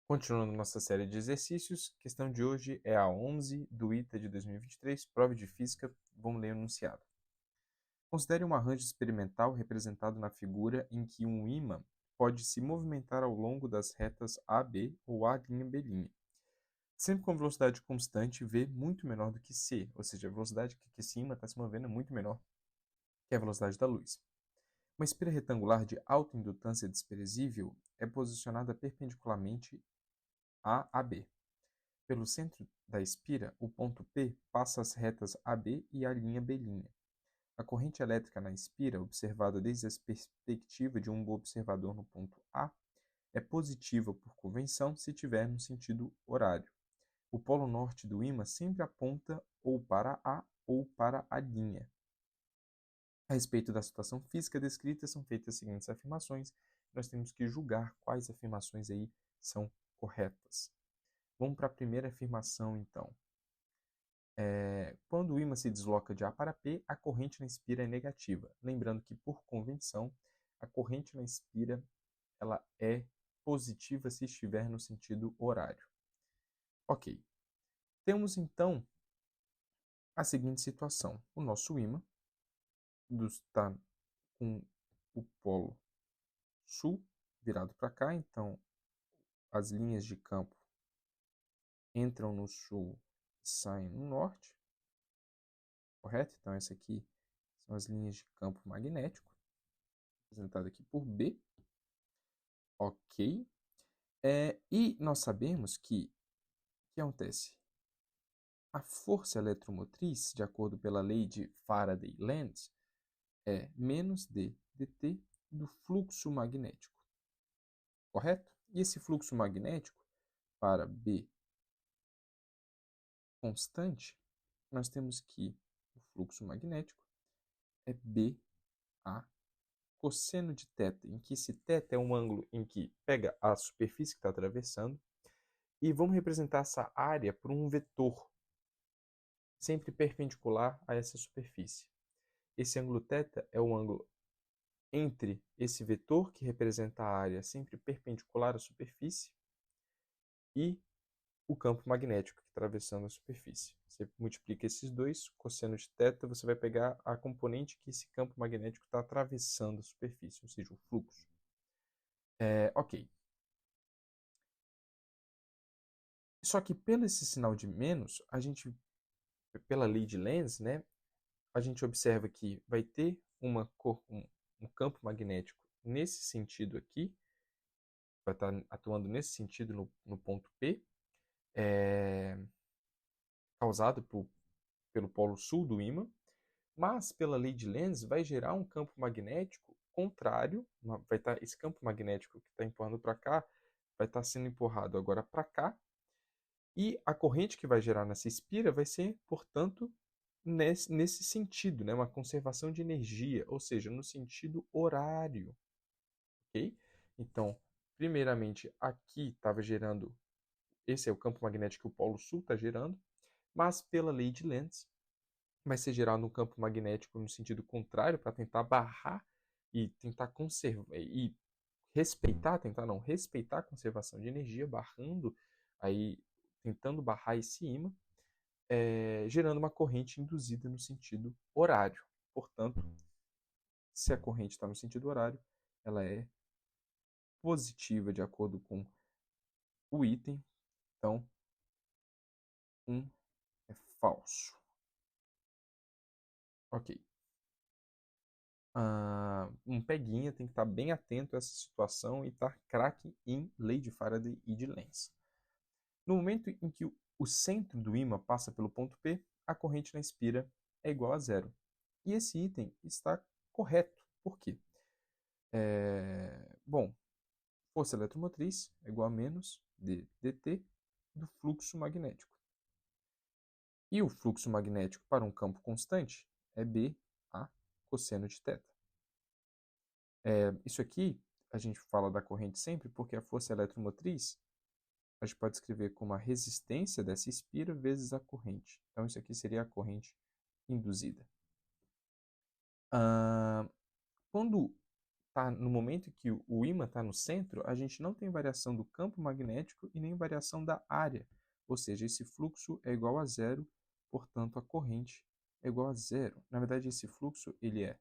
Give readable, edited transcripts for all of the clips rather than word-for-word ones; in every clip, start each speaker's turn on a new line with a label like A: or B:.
A: Continuando nossa série de exercícios, questão de hoje é a 11 do ITA de 2023, prova de física. Vamos ler o enunciado. Considere um arranjo experimental representado na figura em que um ímã pode se movimentar ao longo das retas AB ou A'B', sempre com velocidade constante V muito menor do que C, ou seja, a velocidade que esse ímã está se movendo é muito menor que a velocidade da luz. Uma espira retangular de alta indutância desprezível é posicionada perpendicularmente a AB. Pelo centro da espira, o ponto P passa as retas AB e A'B'. A corrente elétrica na espira, observada desde a perspectiva de um observador no ponto A, é positiva por convenção se tiver no sentido horário. O polo norte do ímã sempre aponta ou para A ou para a linha. A respeito da situação física descrita, são feitas as seguintes afirmações. Nós temos que julgar quais afirmações aí são corretas. Vamos para a primeira afirmação, então. Quando o ímã se desloca de A para P, a corrente na espira é negativa. Lembrando que, por convenção, a corrente na espira ela é positiva se estiver no sentido horário. Ok. Temos, então, a seguinte situação. O nosso ímã está com o polo sul virado para cá, então as linhas de campo entram no sul e saem no norte, correto? Então, essa aqui são as linhas de campo magnético, representada aqui por B. Ok. E nós sabemos que o que acontece? A força eletromotriz, de acordo pela lei de Faraday-Lenz, é menos d dt do fluxo magnético, correto? E esse fluxo magnético, para B constante, nós temos que o fluxo magnético é BA cosseno de θ, em que esse θ é um ângulo em que pega a superfície que está atravessando, e vamos representar essa área por um vetor, sempre perpendicular a essa superfície. Esse ângulo θ é o ângulo entre esse vetor, que representa a área sempre perpendicular à superfície, e o campo magnético que está atravessando a superfície. Você multiplica esses dois, cosseno de θ, você vai pegar a componente que esse campo magnético está atravessando a superfície, ou seja, o fluxo. Ok. Só que pelo esse sinal de menos, pela lei de Lenz, né, a gente observa que vai ter um campo magnético nesse sentido aqui, vai estar atuando nesse sentido no ponto P, causado pelo polo sul do ímã, mas pela lei de Lenz vai gerar um campo magnético contrário, vai estar esse campo magnético que está empurrando para cá, vai estar sendo empurrado agora para cá, e a corrente que vai gerar nessa espira vai ser, portanto, nesse sentido, né? Uma conservação de energia, ou seja, no sentido horário. Ok? Então, primeiramente, aqui estava gerando, esse é o campo magnético que o Polo Sul está gerando, mas pela lei de Lenz, vai ser gerado um campo magnético no sentido contrário para tentar barrar e tentar conservar e tentar não respeitar a conservação de energia, barrando aí, tentando barrar esse ímã, gerando uma corrente induzida no sentido horário. Portanto, se a corrente está no sentido horário, ela é positiva de acordo com o item. Então, é falso. Ok. Peguinha tem que estar bem atento a essa situação e estar craque em lei de Faraday e de Lenz. No momento em que o centro do ímã passa pelo ponto P, a corrente na espira é igual a zero. E esse item está correto. Por quê? Bom, força eletromotriz é igual a menos dt do fluxo magnético. E o fluxo magnético para um campo constante é BA cosseno de θ. Isso aqui a gente fala da corrente sempre porque a força eletromotriz a gente pode escrever como a resistência dessa espira vezes a corrente. Então, isso aqui seria a corrente induzida. Quando no momento que o ímã está no centro, a gente não tem variação do campo magnético e nem variação da área. Ou seja, esse fluxo é igual a zero, portanto, a corrente é igual a zero. Na verdade, esse fluxo ele é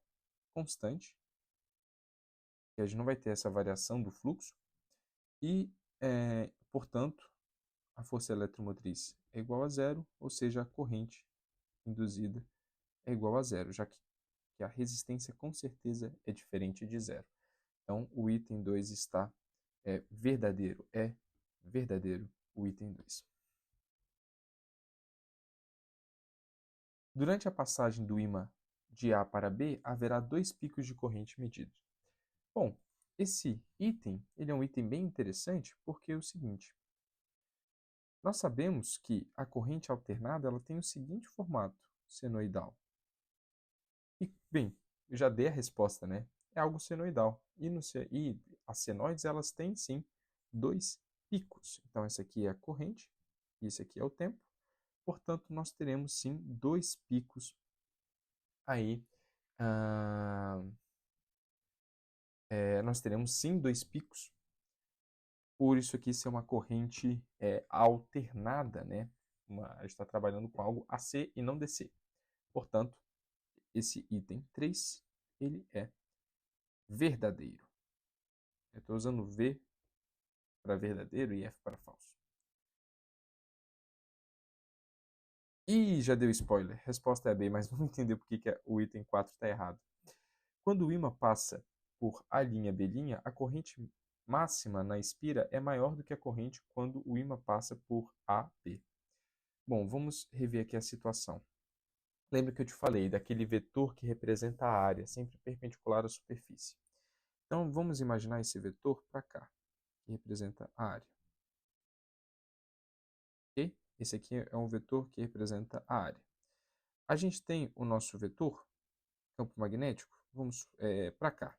A: constante, que a gente não vai ter essa variação do fluxo, e, portanto, a força eletromotriz é igual a zero, ou seja, a corrente induzida é igual a zero, já que a resistência com certeza é diferente de zero. Então, o item 2 está verdadeiro, é verdadeiro o item 2. Durante a passagem do ímã de A para B, haverá 2 picos de corrente medidos. Bom, esse item ele é um item bem interessante porque é o seguinte, nós sabemos que a corrente alternada ela tem o seguinte formato senoidal. E, bem, eu já dei a resposta, né? É algo senoidal. E as senoides, elas têm, sim, 2 picos. Então, essa aqui é a corrente, e esse aqui é o tempo. Portanto, nós teremos, sim, 2 picos aí. Nós teremos, sim, 2 picos. Por isso aqui ser uma corrente alternada, né? A gente está trabalhando com algo AC e não DC. Portanto, esse item 3, ele é verdadeiro. Eu estou usando V para verdadeiro e F para falso. Ih, já deu spoiler. Resposta é B, mas vamos entender por que o item 4 está errado. Quando o ímã passa por A', B', a corrente máxima na espira é maior do que a corrente quando o ímã passa por A, B. Bom, vamos rever aqui a situação. Lembra que eu te falei daquele vetor que representa a área, sempre perpendicular à superfície. Então, vamos imaginar esse vetor para cá, que representa a área. Ok? Esse aqui é um vetor que representa a área. A gente tem o nosso vetor, campo magnético, vamos para cá.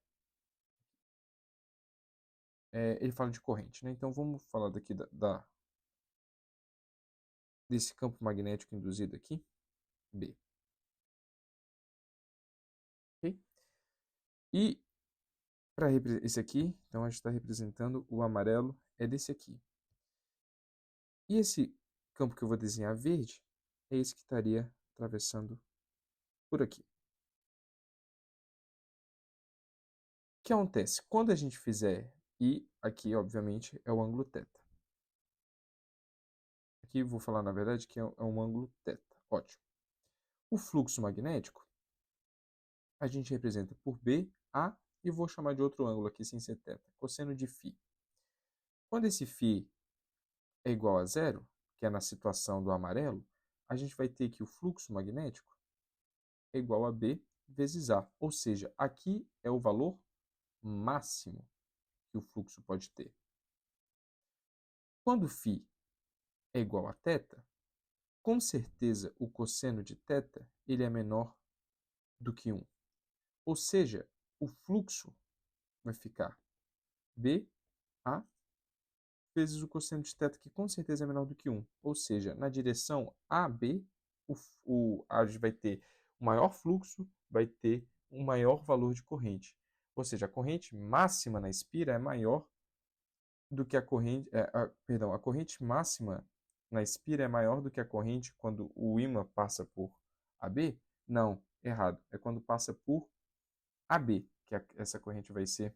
A: Ele fala de corrente, né? Então, vamos falar daqui desse campo magnético induzido aqui, B. Ok? E para esse aqui, então a gente está representando o amarelo, é desse aqui. E esse campo que eu vou desenhar verde, é esse que estaria atravessando por aqui. O que acontece? Quando a gente fizer, e aqui, obviamente, é o ângulo θ. Aqui vou falar, na verdade, que é um ângulo θ. Ótimo. O fluxo magnético, a gente representa por B, A, e vou chamar de outro ângulo aqui sem ser θ, cosseno de φ. Quando esse φ é igual a zero, que é na situação do amarelo, a gente vai ter que o fluxo magnético é igual a B vezes A. Ou seja, aqui é o valor máximo que o fluxo pode ter. Quando φ é igual a θ, com certeza o cosseno de θ ele é menor do que 1. Ou seja, o fluxo vai ficar BA vezes o cosseno de θ, que com certeza é menor do que 1. Ou seja, na direção AB, a gente vai ter o maior fluxo, vai ter um maior valor de corrente. Ou seja, a corrente máxima na espira é maior do que a corrente... a corrente máxima na espira é maior do que a corrente quando o ímã passa por AB? Não, errado. É quando passa por AB, que essa corrente vai ser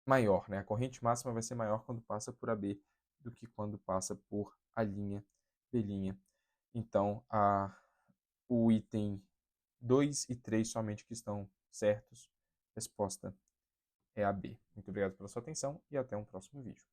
A: maior, né? A corrente máxima vai ser maior quando passa por AB do que quando passa por A', B'. Então, o item 2 e 3 somente que estão certos. Resposta é a B. Muito obrigado pela sua atenção e até um próximo vídeo.